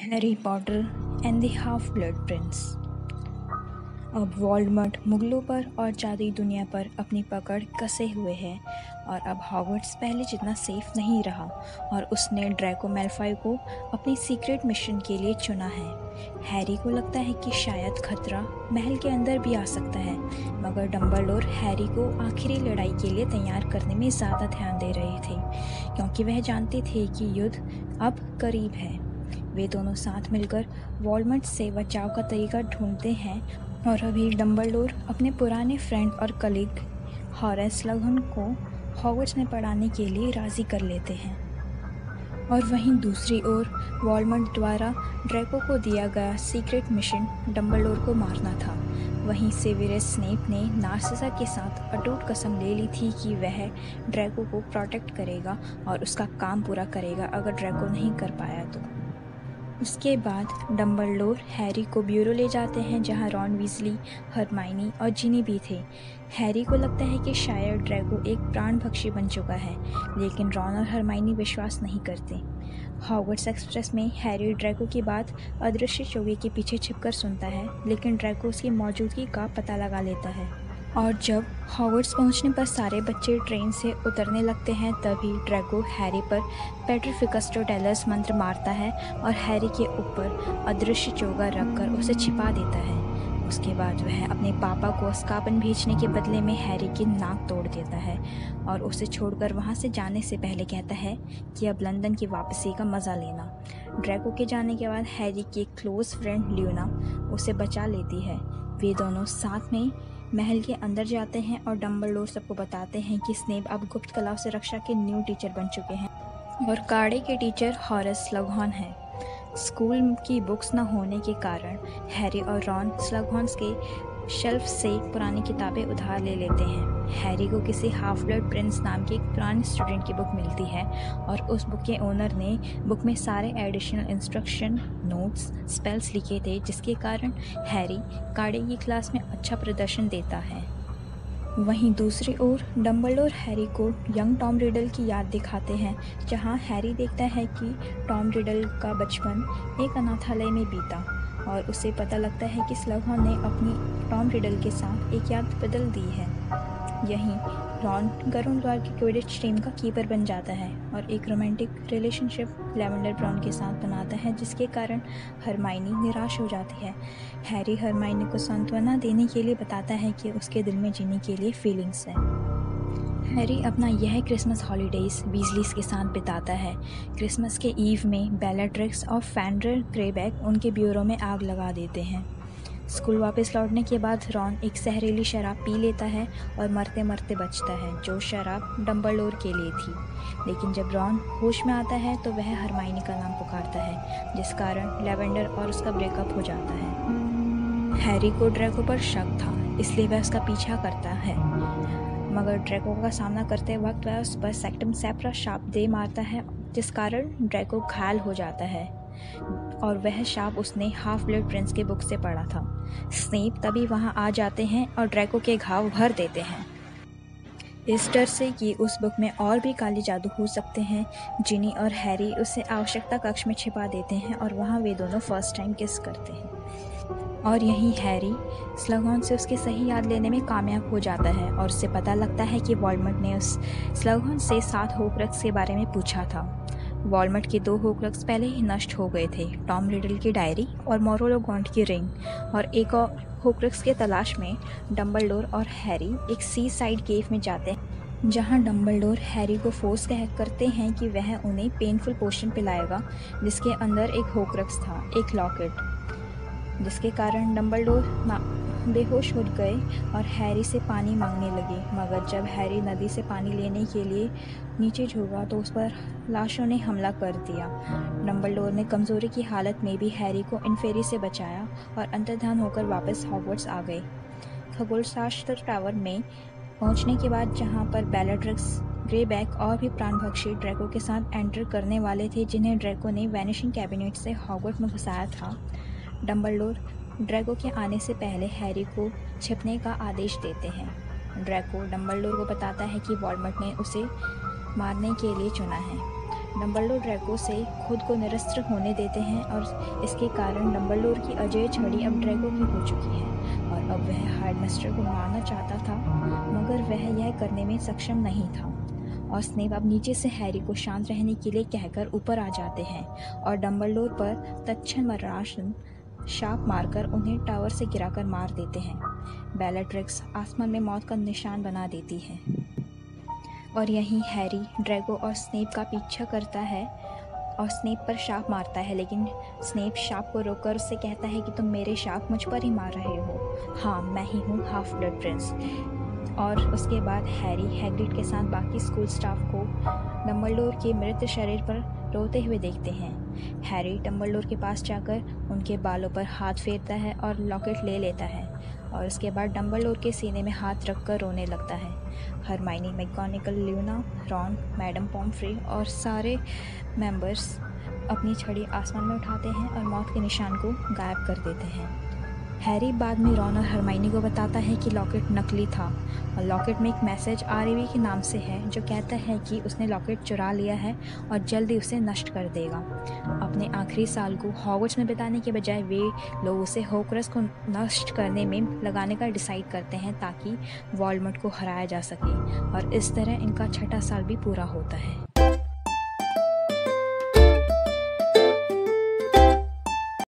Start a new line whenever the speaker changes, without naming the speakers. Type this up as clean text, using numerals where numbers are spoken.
Harry Potter and the half blood Prince. अब Voldemort मुगलों पर और जादुई दुनिया पर अपनी पकड़ कसे हुए है और अब हॉगवर्ट्स पहले जितना सेफ नहीं रहा और उसने ड्रैको मैलफॉय को अपनी सीक्रेट मिशन के लिए चुना है। हैरी को लगता है कि शायद खतरा महल के अंदर भी आ सकता है, मगर डंबलडोर हैरी को आखिरी लड़ाई के लिए तैयार करने में ज़्यादा ध्यान दे रहे थे, क्योंकि वह जानते थे कि युद्ध अब करीब है। वे दोनों साथ मिलकर वोल्डेमॉर्ट से बचाव का तरीका ढूंढते हैं और अभी डंबलडोर अपने पुराने फ्रेंड और कलीग हॉरेस स्लगहॉर्न को हॉगवर्ट्स में पढ़ाने के लिए राज़ी कर लेते हैं। और वहीं दूसरी ओर वोल्डेमॉर्ट द्वारा ड्रैको को दिया गया सीक्रेट मिशन डंबलडोर को मारना था। वहीं सेवेरस स्नेप ने नार्सिसा के साथ अटूट कसम ले ली थी कि वह ड्रैको को प्रोटेक्ट करेगा और उसका काम पूरा करेगा अगर ड्रैको नहीं कर पाया तो। उसके बाद डंबलडोर हैरी को ब्यूरो ले जाते हैं, जहां रॉन वीजली, हरमाइनी और जिनी भी थे। हैरी को लगता है कि शायद ड्रैको एक प्राण भक्षी बन चुका है, लेकिन रॉन और हरमाइनी विश्वास नहीं करते। हॉगवर्ट्स एक्सप्रेस में हैरी ड्रैको की बात अदृश्य चौगे के पीछे छिपकर सुनता है, लेकिन ड्रैको उसकी मौजूदगी का पता लगा लेता है। और जब हॉगवर्ट्स पहुंचने पर सारे बच्चे ट्रेन से उतरने लगते हैं, तभी ड्रैको हैरी पर पेट्रिफिकस टोटेलस मंत्र मारता है और हैरी के ऊपर अदृश्य चोगा रखकर उसे छिपा देता है। उसके बाद वह अपने पापा को अस्काबन भेजने के बदले में हैरी की नाक तोड़ देता है और उसे छोड़कर वहां से जाने से पहले कहता है कि अब लंदन की वापसी का मज़ा लेना। ड्रैको के जाने के बाद हैरी की क्लोज फ्रेंड ल्यूना उसे बचा लेती है। वे दोनों साथ में महल के अंदर जाते हैं और डंबलडोर सबको बताते हैं कि स्नेप अब गुप्त कला से रक्षा के न्यू टीचर बन चुके हैं और काढ़े के टीचर हॉरेस स्लगहॉर्न हैं। स्कूल की बुक्स न होने के कारण हैरी और रॉन स्लगहॉर्न्स के शेल्फ से पुरानी किताबें उधार ले लेते हैं। हैरी को किसी हाफ ब्लड प्रिंस नाम के एक पुराने स्टूडेंट की बुक मिलती है और उस बुक के ओनर ने बुक में सारे एडिशनल इंस्ट्रक्शन, नोट्स, स्पेल्स लिखे थे, जिसके कारण हैरी काढ़े की क्लास में अच्छा प्रदर्शन देता है। वहीं दूसरी ओर डंबलडोर हैरी को यंग टॉम रिडल की याद दिखाते हैं, जहां हैरी देखता है कि टॉम रिडल का बचपन एक अनाथालय में बीता और उसे पता लगता है कि स्लगहॉर्न ने अपनी टॉम रिडल के साथ एक याद बदल दी है। यहीं रॉन गरुड़द्वार की क्विडिच टीम का कीपर बन जाता है और एक रोमांटिक रिलेशनशिप लैवेंडर ब्राउन के साथ बनाता है, जिसके कारण हरमाइनी निराश हो जाती है। हैरी हरमाइनी को सांत्वना देने के लिए बताता है कि उसके दिल में जीने के लिए फीलिंग्स है। हैरी अपना यह क्रिसमस हॉलीडेज वीजलीज के साथ बिताता है। क्रिसमस के ईव में बेllatrix और फेंड्रिल ग्रेबैक उनके ब्यूरो में आग लगा देते हैं। स्कूल वापस लौटने के बाद रॉन एक जहरीली शराब पी लेता है और मरते मरते बचता है, जो शराब डंबलडोर के लिए थी। लेकिन जब रॉन होश में आता है तो वह हरमाइनी का नाम पुकारता है, जिस कारण लैवेंडर और उसका ब्रेकअप हो जाता है। हैरी को ड्रैको पर शक था, इसलिए वह उसका पीछा करता है, मगर ड्रैको का सामना करते वक्त वह उस पर सेक्टम सेप्रा शाप दे मारता है, जिस कारण ड्रैको घायल हो जाता है और वह शाप उसने हाफ ब्लड प्रिंस के बुक से पढ़ा था। स्नेप तभी वहां आ जाते हैं और ड्रैको के घाव भर देते हैं। इस डर से कि उस बुक में और भी काली जादू हो सकते हैं, जिनी और हैरी उसे आवश्यकता कक्ष में छिपा देते हैं और वहां वे दोनों फर्स्ट टाइम किस करते हैं। और यहीं हैरी स्लगहॉर्न से उसकी सही याद लेने में कामयाब हो जाता है और उससे पता लगता है कि वोल्डेमॉर्ट ने उस स्लगहॉर्न से 7 होक्रक्स के बारे में पूछा था। वोल्डेमॉर्ट के 2 होक्रक्स पहले ही नष्ट हो गए थे, टॉम रिडल की डायरी और मोरोलोगॉन्ट की रिंग, और एक और होक्रक्स के तलाश में डंबलडोर और हैरी एक सी साइड केव में जाते हैं, जहां डंबलडोर हैरी को फोर्स करते हैं कि वह उन्हें पेनफुल पोशन पिलाएगा, जिसके अंदर एक होक्रक्स था, एक लॉकेट, जिसके कारण डंबलडोर बेहोश हो गए और हैरी से पानी मांगने लगे। मगर जब हैरी नदी से पानी लेने के लिए नीचे झुका तो उस पर लाशों ने हमला कर दिया। डंबलडोर ने कमजोरी की हालत में भी हैरी को इन्फेरी से बचाया और अंतर्ध्यान होकर वापस हॉगवर्ट्स आ गए। खगोलशास्त्र टावर में पहुंचने के बाद, जहां पर बेllatrix, ग्रेबैक और भी प्राणभक्षी ड्रैको के साथ एंटर करने वाले थे, जिन्हें ड्रैको ने वैनिशिंग कैबिनेट से हॉगवर्ट्स में घुसाया था, डंबलडोर ड्रैको के आने से पहले हैरी को छिपने का आदेश देते हैं। ड्रैको डंबलडोर को बताता है कि वोल्डेमॉर्ट ने उसे मारने के लिए चुना है। डम्बलडोर ड्रैको से खुद को निरस्त्र होने देते हैं और इसके कारण डम्बलडोर की अजेय छड़ी अब ड्रैको की हो चुकी है और अब वह हेडमास्टर को मारना चाहता था, मगर वह यह करने में सक्षम नहीं था। और स्नेप अब नीचे से हैरी को शांत रहने के लिए कहकर ऊपर आ जाते हैं और डम्बलडोर पर तत्क्षण मराशन शाप मारकर उन्हें टावर से गिराकर मार देते हैं। बेllatrix आसमान में मौत का निशान बना देती है और यहीं हैरी ड्रैको और स्नेप का पीछा करता है और स्नेप पर शाप मारता है, लेकिन स्नेप शाप को रोककर उससे कहता है कि तुम मेरे शाप मुझ पर ही मार रहे हो। हाँ, मैं ही हूँ हाफ ब्लड प्रिंस। और उसके बाद हैरी हैग्रिड के साथ बाकी स्कूल स्टाफ को डम्बलडोर के मृत शरीर पर रोते हुए देखते हैं। हैरी डम्बलडोर के पास जाकर उनके बालों पर हाथ फेरता है और लॉकेट ले लेता है और उसके बाद डम्बलडोर के सीने में हाथ रखकर रोने लगता है। Hermione, McGonagall, Luna, Ron, madam Pomfrey और सारे मेंबर्स अपनी छड़ी आसमान में उठाते हैं और मौत के निशान को गायब कर देते हैं। हैरी बाद में रॉन और हरमाइनी को बताता है कि लॉकेट नकली था और लॉकेट में एक मैसेज आरवी के नाम से है जो कहता है कि उसने लॉकेट चुरा लिया है और जल्दी उसे नष्ट कर देगा। अपने आखिरी साल को हॉगवर्ट्स में बिताने के बजाय वे लोग उसे होक्रस को नष्ट करने में लगाने का डिसाइड करते हैं ताकि वोल्डेमॉर्ट को हराया जा सके और इस तरह इनका छठा साल भी पूरा होता है।